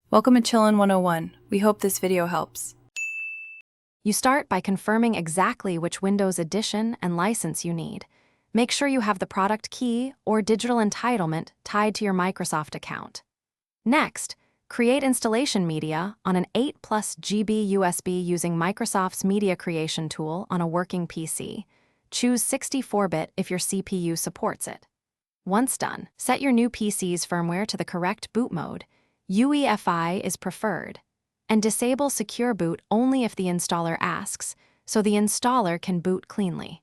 Welcome to Chillin' 101. We hope this video helps. You start by confirming exactly which Windows edition and license you need. Make sure you have the product key or digital entitlement tied to your Microsoft account. Next, create installation media on an 8+ GB USB using Microsoft's media creation tool on a working PC. Choose 64-bit if your CPU supports it. Once done, set your new PC's firmware to the correct boot mode. UEFI is preferred, and disable Secure Boot only if the installer asks, so the installer can boot cleanly.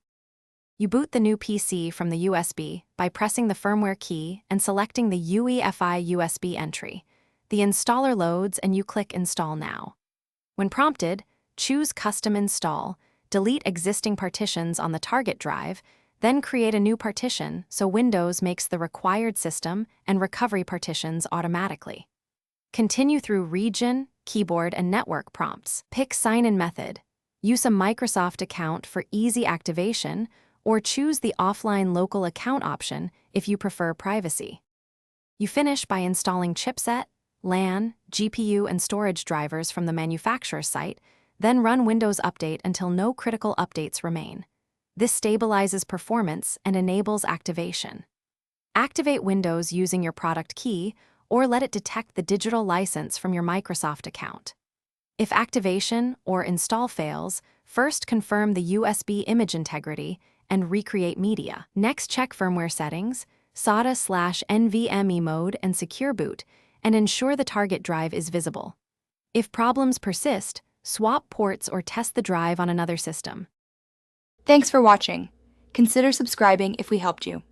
You boot the new PC from the USB by pressing the firmware key and selecting the UEFI USB entry. The installer loads and you click Install Now. When prompted, choose Custom Install, delete existing partitions on the target drive, then create a new partition so Windows makes the required system and recovery partitions automatically. Continue through region, keyboard, and network prompts. Pick sign-in method. Use a Microsoft account for easy activation, or choose the offline local account option if you prefer privacy. You finish by installing chipset, LAN, GPU, and storage drivers from the manufacturer's site, then run Windows Update until no critical updates remain. This stabilizes performance and enables activation. Activate Windows using your product key, or let it detect the digital license from your Microsoft account. If activation or install fails, first confirm the USB image integrity and recreate media. Next, check firmware settings, SATA/NVMe mode, and Secure Boot, and ensure the target drive is visible. If problems persist, swap ports or test the drive on another system. Thanks for watching. Consider subscribing if we helped you.